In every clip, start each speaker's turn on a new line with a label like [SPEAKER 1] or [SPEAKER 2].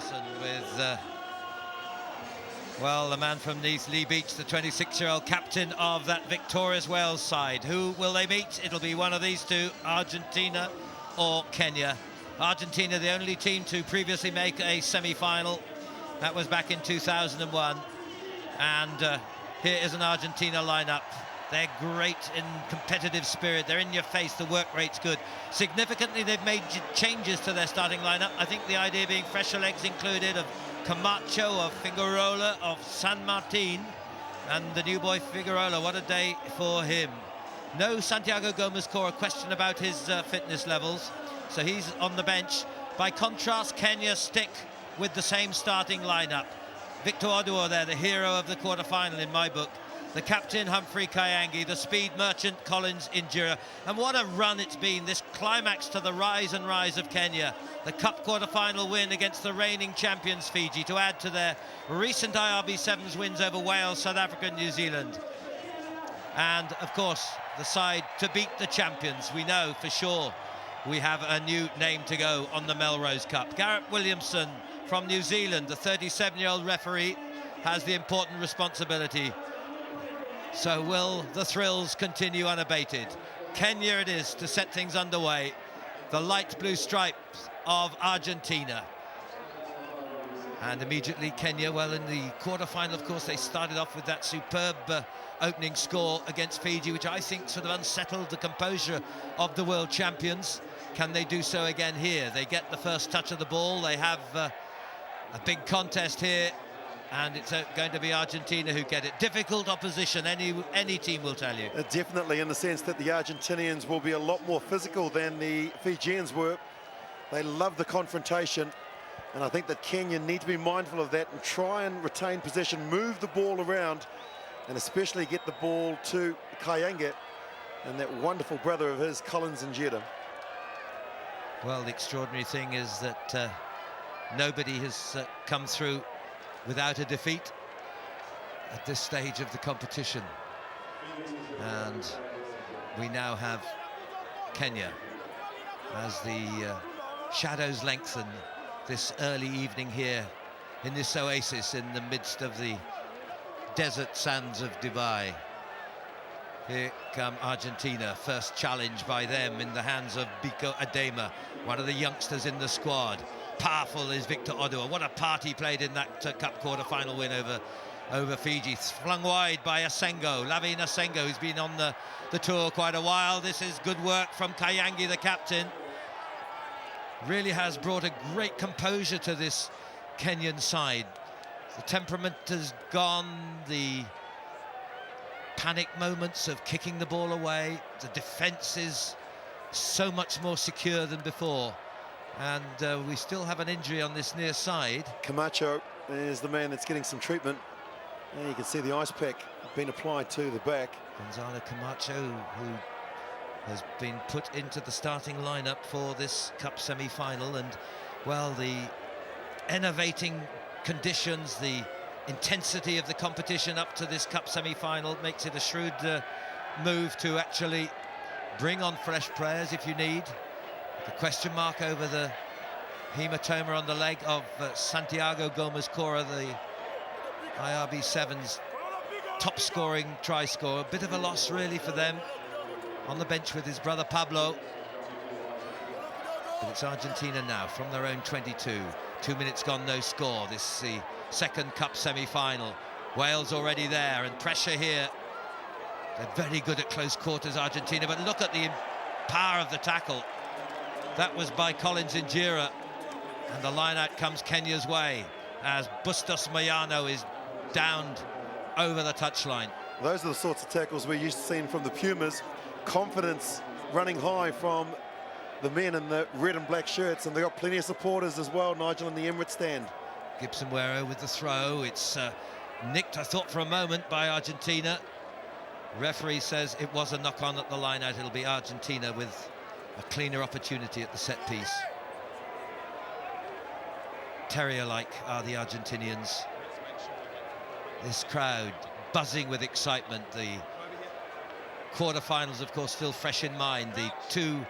[SPEAKER 1] Williamson with, well, the man from Nice, Lee Beach, the 26-year-old captain of that victorious Wales side. Who will they meet? It'll be one of these two, Argentina or Kenya. Argentina, the only team to previously make a semi-final. That was back in 2001. And here is an Argentina lineup. They're great in competitive spirit. They're in your face. The work rate's good. Significantly, they've made changes to their starting lineup. I think the idea being fresher legs included of Camacho, of Figueroa, of San Martin, and the new boy Figueroa. What a day for him. No Santiago Gomez-Cora, question about his fitness levels, so he's on the bench. By contrast, Kenya stick with the same starting lineup. Victor Oduor there, the hero of the quarter-final in my book. The captain, Humphrey Kyange, the speed merchant, Collins Injera. And what a run it's been, this climax to the rise and rise of Kenya. The Cup quarter-final win against the reigning champions, Fiji, to add to their recent IRB Sevens wins over Wales, South Africa and New Zealand. And, of course, the side to beat the champions. We know for sure we have a new name to go on the Melrose Cup. Garrett Williamson from New Zealand, the 37-year-old referee, has the important responsibility. So will the thrills continue unabated? Kenya it is to set things underway. The light blue stripes of Argentina. And immediately Kenya, well, in the quarter-final, of course, they started off with that superb opening score against Fiji, which I think sort of unsettled the composure of the world champions. Can they do so again here? They get the first touch of the ball. They have a big contest here. And it's going to be Argentina who get it. Difficult opposition, any team will tell you.
[SPEAKER 2] Definitely, in the sense that the Argentinians will be a lot more physical than the Fijians were. They love the confrontation, and I think that Kenya need to be mindful of that and try and retain possession, move the ball around, and especially get the ball to Kyange and that wonderful brother of his, Collins Injera.
[SPEAKER 1] Well, the extraordinary thing is that nobody has come through without a defeat at this stage of the competition. And we now have Kenya as the shadows lengthen this early evening here in this oasis in the midst of the desert sands of Dubai. Here come Argentina, first challenge by them in the hands of Biko Adema, one of the youngsters in the squad. Powerful is Victor Oduor. What a part he played in that Cup quarter-final win over Fiji. Flung wide by Asengo, Lavin Asengo, who's been on the tour quite a while. This is good work from Kyange, the captain. Really has brought a great composure to this Kenyan side. The temperament has gone, the panic moments of kicking the ball away. The defence is so much more secure than before. And we still have an injury on this near side.
[SPEAKER 2] Camacho is the man that's getting some treatment. And you can see the ice pack being applied to the back.
[SPEAKER 1] Gonzalo Camacho, who has been put into the starting lineup for this Cup semi-final. And, well, the enervating conditions, the intensity of the competition up to this Cup semi-final makes it a shrewd move to actually bring on fresh players if you need. The question mark over the hematoma on the leg of Santiago Gomez-Cora, the IRB Sevens top scoring try scorer. A bit of a loss really for them, on the bench with his brother Pablo. But it's Argentina now from their own 22. 2 minutes gone, no score. This is the second Cup semi-final. Wales already there, and pressure here. They're very good at close quarters, Argentina, but look at the power of the tackle. That was by Collins Injera, and the line out comes Kenya's way as Bustos Mayano is downed over the touchline.
[SPEAKER 2] Those are the sorts of tackles we're used to seeing from the Pumas. Confidence running high from the men in the red and black shirts, and they've got plenty of supporters as well, Nigel, in the Emirates stand.
[SPEAKER 1] Gibson Wero with the throw. It's nicked, I thought, for a moment by Argentina. Referee says it was a knock-on at the line out. It'll be Argentina with a cleaner opportunity at the set piece. Terrier-like are the Argentinians. This crowd buzzing with excitement. The quarterfinals, of course, still fresh in mind. The two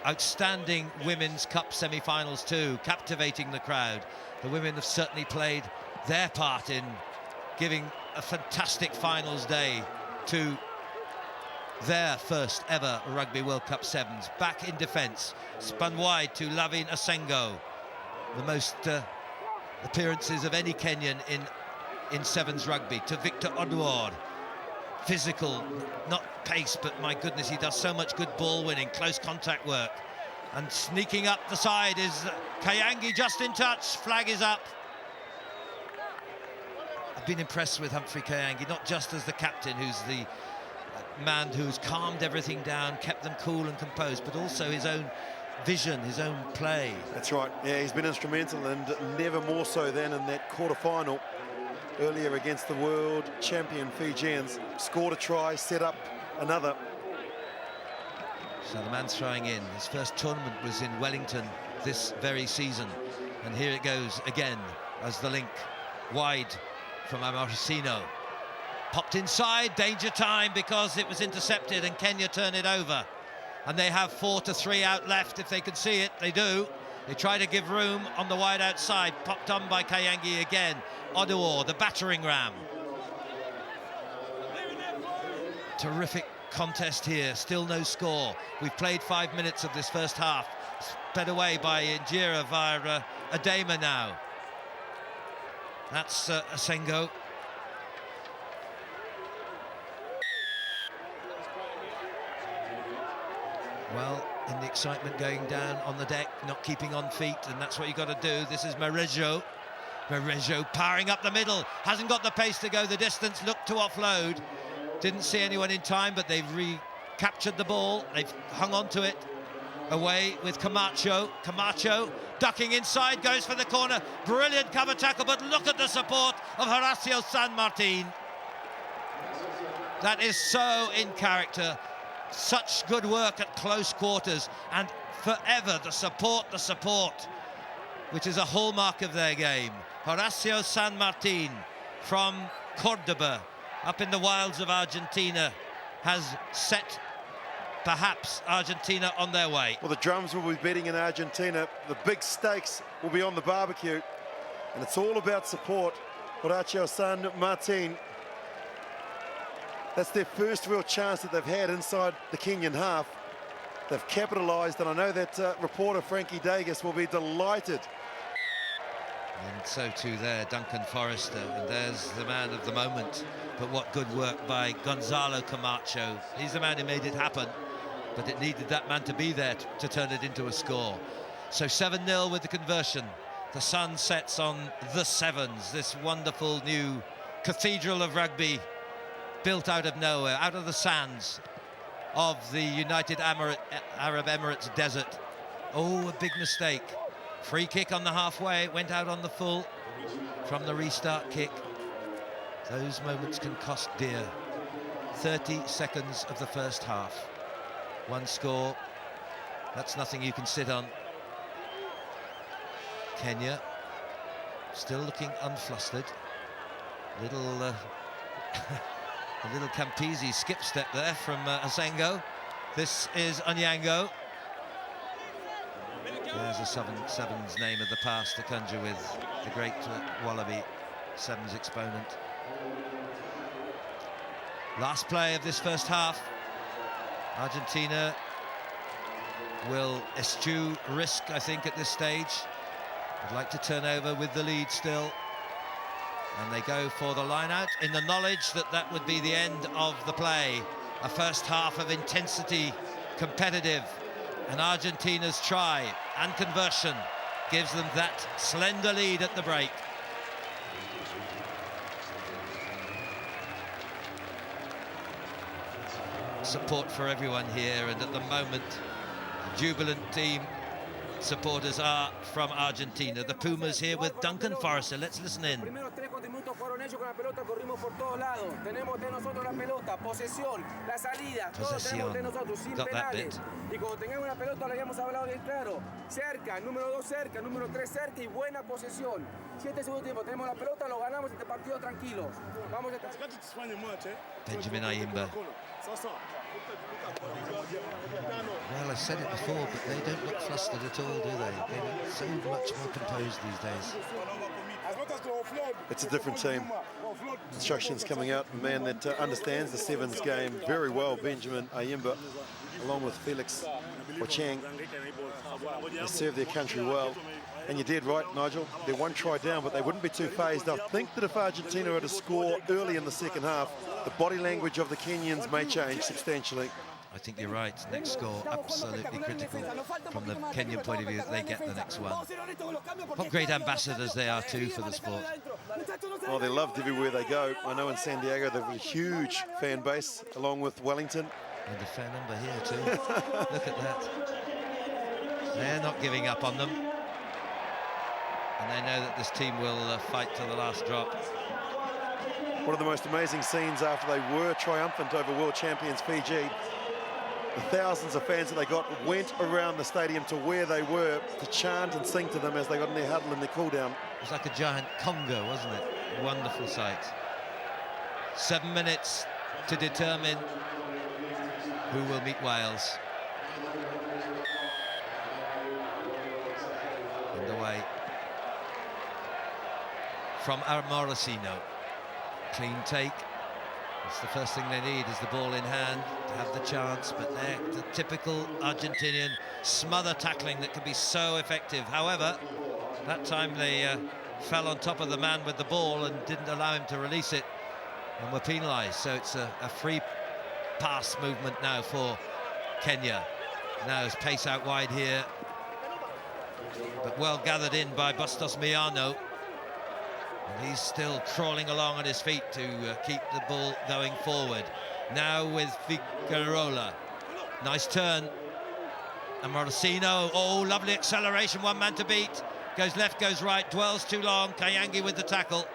[SPEAKER 1] outstanding Women's Cup semi-finals too, captivating the crowd. The women have certainly played their part in giving a fantastic finals day to their first ever Rugby World Cup sevens. Back in defence, spun wide to Lavin Asengo, the most appearances of any Kenyan in sevens rugby, to Victor Oduor. Physical, not pace, but my goodness, he does so much good ball winning, close contact work. And sneaking up the side is Kayangi, just in touch, flag is up. I've been impressed with Humphrey Kayangi, not just as the captain, who's the man who's calmed everything down, kept them cool and composed, but also his own vision, his own play.
[SPEAKER 2] That's right, yeah, he's been instrumental, and never more so than in that quarter-final earlier against the world champion Fijians. Scored a try, set up another.
[SPEAKER 1] So the man throwing in, his first tournament was in Wellington this very season, and here it goes again as the link wide from Amorosino. Popped inside, danger time, because it was intercepted and Kenya turn it over. And they have 4-3 out left. If they can see it, they do. They try to give room on the wide outside. Popped on by Kayangi again. Oduor, the battering ram. Terrific contest here, still no score. We've played 5 minutes of this first half. Sped away by Injira via Adema now. That's Asengo. Well, in the excitement going down on the deck, not keeping on feet, and that's what you've got to do. This is Marejo. Marejo powering up the middle, hasn't got the pace to go the distance, looked to offload. Didn't see anyone in time, but they've recaptured the ball. They've hung on to it. Away with Camacho. Camacho ducking inside, goes for the corner. Brilliant cover tackle, but look at the support of Horacio San Martin. That is so in character. Such good work at close quarters, and forever the support, which is a hallmark of their game. Horacio San Martin from Cordoba, up in the wilds of Argentina, has set perhaps Argentina on their way.
[SPEAKER 2] Well, the drums will be beating in Argentina. The big stakes will be on the barbecue, and it's all about support. Horacio San Martin, that's their first real chance that they've had inside the Kenyan half. They've capitalised, and I know that reporter Frankie Davis will be delighted.
[SPEAKER 1] And so too there, Duncan Forrester, and there's the man of the moment. But what good work by Gonzalo Camacho. He's the man who made it happen, but it needed that man to be there to turn it into a score. So 7-0 with the conversion. The sun sets on the Sevens, this wonderful new cathedral of rugby, built out of nowhere, out of the sands of the United Arab Emirates desert. Oh, a big mistake. Free kick on the halfway, went out on the full from the restart kick. Those moments can cost dear. 30 seconds of the first half. One score, that's nothing you can sit on. Kenya still looking unflustered. Little a little Campisi skip step there from Asengo. This is Onyango. There's a Sevens name of the past to conjure with, the great Wallaby Sevens exponent. Last play of this first half. Argentina will eschew risk, I think, at this stage. I'd like to turn over with the lead still. And they go for the line out in the knowledge that that would be the end of the play. A first half of intensity, competitive, and Argentina's try and conversion gives them that slender lead at the break. Support for everyone here, and at the moment, jubilant team supporters are from Argentina. The Pumas here with Duncan Forrester. Let's listen in. Posesión. Got that bit.
[SPEAKER 3] Y cuando tengamos la pelota, lo habíamos hablado bien claro. Cerca, número 2 cerca, número 3 cerca y buena posesión. 7 segundos tiempo, tenemos la pelota, lo ganamos este partido tranquilos. Vamos a estar...
[SPEAKER 1] Benjamin Ayimba Well, I said it before, but they don't look flustered at all, do they? They look so much more composed these days.
[SPEAKER 2] It's a different team. Instructions coming out, a man that understands the sevens game very well, Benjamin Ayimba, along with Felix Ochang. They serve their country well. And you did right, Nigel. They're one try down, but they wouldn't be too phased. I think that if Argentina were to score early in the second half, the body language of the Kenyans may change substantially.
[SPEAKER 1] I think you're right. Next score, absolutely critical from the Kenyan point of view that they get the next one. What great ambassadors they are too for the sport.
[SPEAKER 2] Well, they're loved everywhere they go. I know in San Diego they have a huge fan base, along with Wellington.
[SPEAKER 1] And a fair number here too. Look at that. They're not giving up on them. And they know that this team will fight to the last drop.
[SPEAKER 2] One of the most amazing scenes after they were triumphant over world champions Fiji. The thousands of fans that they got went around the stadium to where they were to chant and sing to them as they got in their huddle and their cool down.
[SPEAKER 1] It was like a giant conga, wasn't it? Wonderful sight. 7 minutes to determine who will meet Wales. Underway from Morosino. Clean take. It's the first thing they need is the ball in hand to have the chance, but they're the typical Argentinian smother tackling that can be so effective. However, that time they fell on top of the man with the ball and didn't allow him to release it and were penalised. So it's a free pass movement now for Kenya. Now his pace out wide here, but well gathered in by Bustos Miano. And he's still crawling along on his feet to keep the ball going forward. Now with Figueroa. Nice turn. And Morosino, oh, lovely acceleration, one man to beat. Goes left, goes right, dwells too long. Kayangi with the tackle.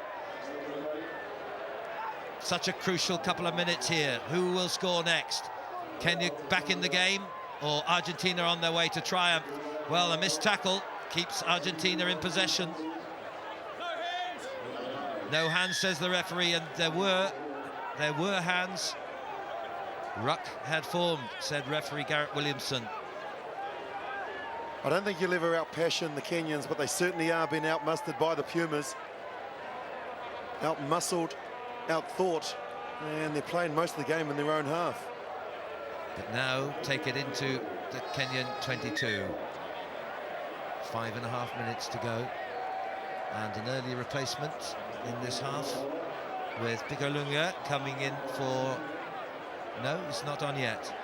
[SPEAKER 1] Such a crucial couple of minutes here. Who will score next? Kenya back in the game, or Argentina on their way to triumph? Well, a missed tackle keeps Argentina in possession. No hands, says the referee, and there were hands. Ruck had formed, said referee Garrett Williamson.
[SPEAKER 2] I don't think you'll ever out-passion the Kenyans, but they certainly are being out-mustered by the Pumas. Out-muscled, out-thought, and they're playing most of the game in their own half.
[SPEAKER 1] But now take it into the Kenyan 22. 5.5 minutes to go. And an early replacement in this half with Picolunga coming in for... No, it's not on yet.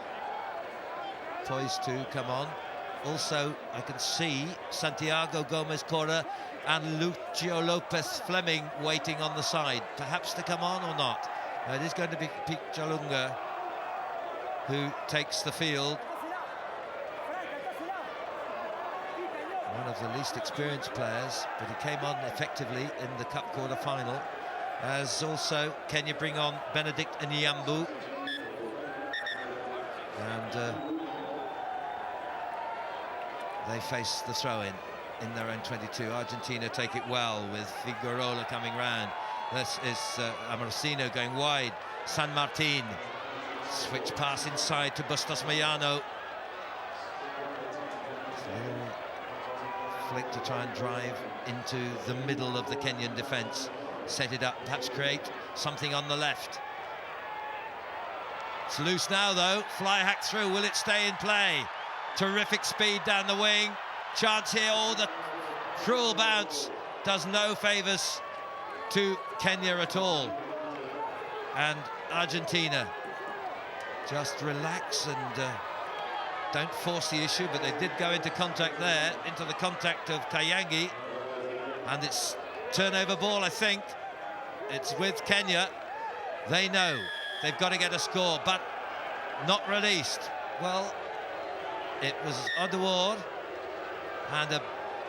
[SPEAKER 1] Poised to come on. Also, I can see Santiago Gomez Cora and Lucio Lopez Fleming waiting on the side, perhaps to come on or not. It is going to be Picolunga who takes the field. One of the least experienced players, but he came on effectively in the Cup quarter-final. As also Kenya bring on Benedict Nyambu. And they face the throw-in their own 22. Argentina take it well with Figueroa coming round. This is Amorosino going wide. San Martin. Switch pass inside to Bustos Miano. Flick to try and drive into the middle of the Kenyan defence. Set it up, perhaps create something on the left. It's loose now though, fly hack through, will it stay in play? Terrific speed down the wing, chance here, oh the cruel bounce does no favours to Kenya at all. And Argentina just relax and don't force the issue, but they did go into contact there, into the contact of Kayangi, and it's turnover ball, I think. It's with Kenya. They know they've got to get a score, but not released. Well, it was Odeward, and a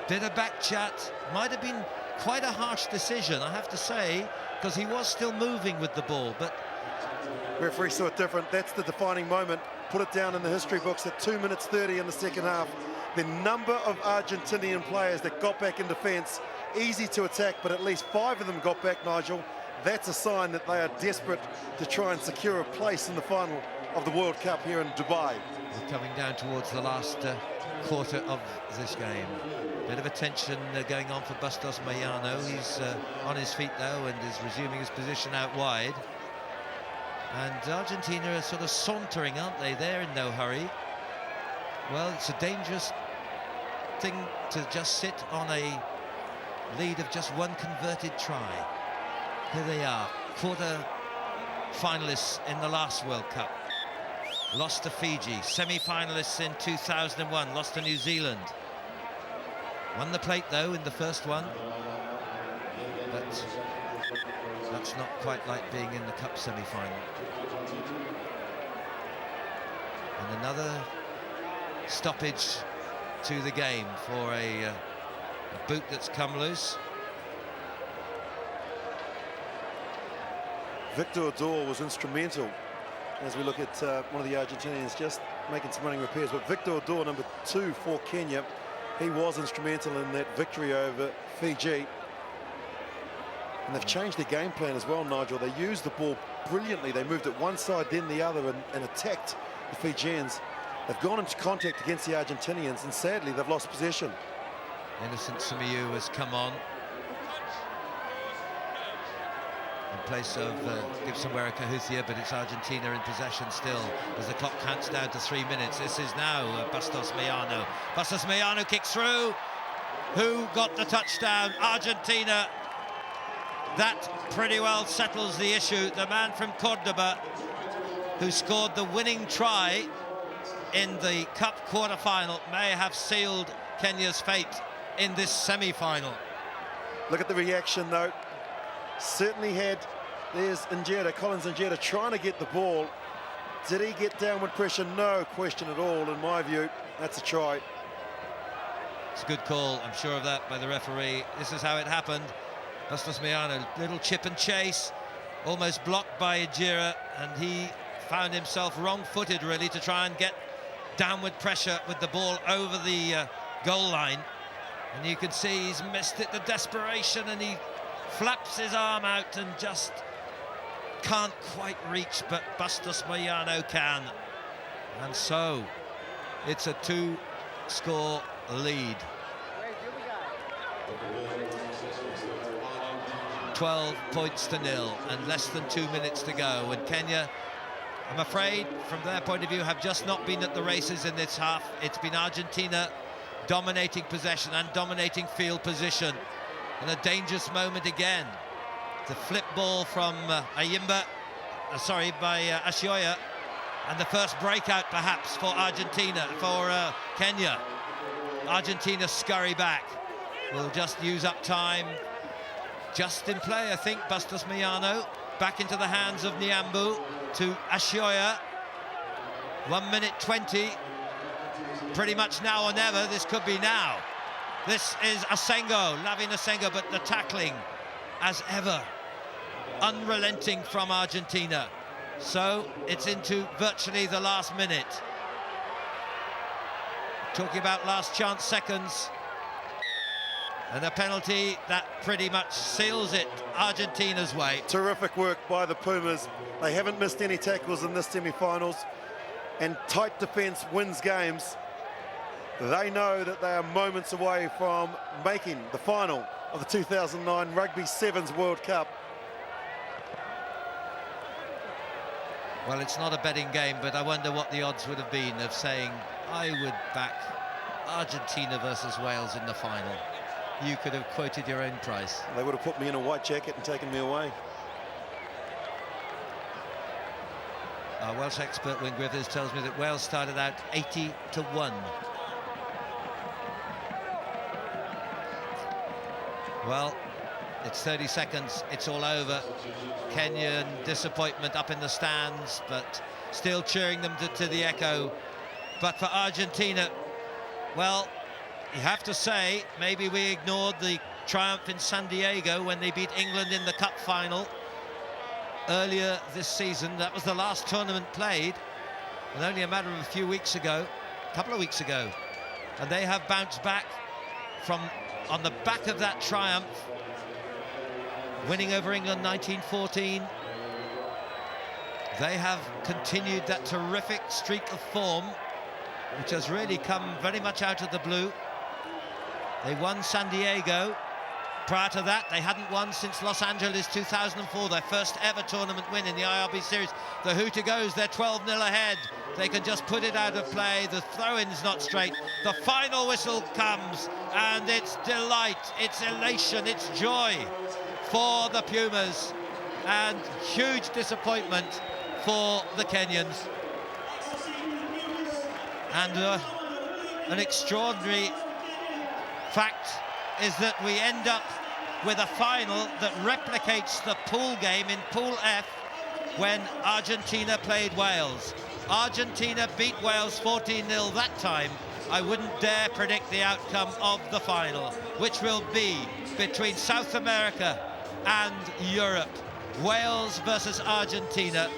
[SPEAKER 1] bit of back chat. Might have been quite a harsh decision, I have to say, because he was still moving with the ball, but...
[SPEAKER 2] Referee saw it different. That's the defining moment. Put it down in the history books at 2 minutes 30 in the second half. The number of Argentinian players that got back in defence, easy to attack, but at least 5 of them got back, Nigel. That's a sign that they are desperate to try and secure a place in the final. of the World Cup here in Dubai.
[SPEAKER 1] We're coming down towards the last quarter of this game. Bit of a tension going on for Bustos Mayano. He's on his feet now and is resuming his position out wide. And Argentina are sort of sauntering, aren't they? They're in no hurry. Well, it's a dangerous thing to just sit on a lead of just one converted try. Here they are, quarter finalists in the last World Cup. Lost to Fiji, semi-finalists in 2001, lost to New Zealand. Won the plate though in the first one, but that's not quite like being in the Cup semi-final. And another stoppage to the game for a boot that's come loose.
[SPEAKER 2] Victor Odor was instrumental as we look at one of the Argentinians just making some running repairs. But Victor Odor, number 2 for Kenya, he was instrumental in that victory over Fiji. And they've changed their game plan as well, Nigel. They used the ball brilliantly. They moved it one side, then the other, and attacked the Fijians. They've gone into contact against the Argentinians, and sadly, they've lost possession.
[SPEAKER 1] Innocent Sumiyu has come on in place of Gibson Wera-Kahuthia, but it's Argentina in possession still as the clock counts down to 3 minutes. This is now Bustos Mayano. Bustos Mayano kicks through. Who got the touchdown? Argentina. That pretty well settles the issue. The man from Cordoba who scored the winning try in the Cup quarter-final may have sealed Kenya's fate in this semi-final.
[SPEAKER 2] Look at the reaction, though. Certainly had, there's Injera, Collins Injera trying to get the ball. Did he get downward pressure? No question at all, in my view. That's a try.
[SPEAKER 1] It's a good call, I'm sure of that, by the referee. This is how it happened. Bustos Mayano, little chip and chase, almost blocked by Injera, and he found himself wrong-footed, really, to try and get downward pressure with the ball over the goal line. And you can see he's missed it, the desperation, and he flaps his arm out and just can't quite reach, but Bustos Mayano can. And so it's a 2-score lead. 12 points to 0 and less than 2 minutes to go. And Kenya, I'm afraid, from their point of view, have just not been at the races in this half. It's been Argentina dominating possession and dominating field position. And a dangerous moment again. The flip ball from by Ashioya. And the first breakout, perhaps, for Argentina, for Kenya. Argentina scurry back. Will just use up time. Just in play, I think, Bustos Mayano. Back into the hands of Niambu to Ashioya. 1 minute 20. Pretty much now or never. This could be now. This is Asengo, Lavin Asengo, but the tackling, as ever, unrelenting from Argentina. So it's into virtually the last minute. Talking about last chance seconds. And a penalty that pretty much seals it Argentina's way.
[SPEAKER 2] Terrific work by the Pumas. They haven't missed any tackles in this semi-finals, and tight defence wins games. They know that they are moments away from making the final of the 2009 Rugby Sevens World Cup.
[SPEAKER 1] Well, it's not a betting game, but I wonder what the odds would have been of saying I would back Argentina versus Wales in the final. You could have quoted your own price.
[SPEAKER 2] They would have put me in a white jacket and taken me away.
[SPEAKER 1] Our Welsh expert, Wyn Griffiths, tells me that Wales started out 80-1. Well, it's 30 seconds, it's all over. Kenyan disappointment up in the stands, but still cheering them to the echo. But for Argentina, well, you have to say, maybe we ignored the triumph in San Diego when they beat England in the Cup final earlier this season. That was the last tournament played, and only a matter of a couple of weeks ago. And they have bounced back from on the back of that triumph, winning over England 1914. They have continued that terrific streak of form, which has really come very much out of the blue. They won San Diego. Prior to that, they hadn't won since Los Angeles 2004, their first ever tournament win in the IRB series. The hooter goes, they're 12-0 ahead. They can just put it out of play. The throw-in's not straight. The final whistle comes, and it's delight, it's elation, it's joy for the Pumas, and huge disappointment for the Kenyans. And an extraordinary fact is that we end up with a final that replicates the pool game in Pool F when Argentina played Wales. Argentina beat Wales 14-0 that time. I wouldn't dare predict the outcome of the final, which will be between South America and Europe. Wales versus Argentina.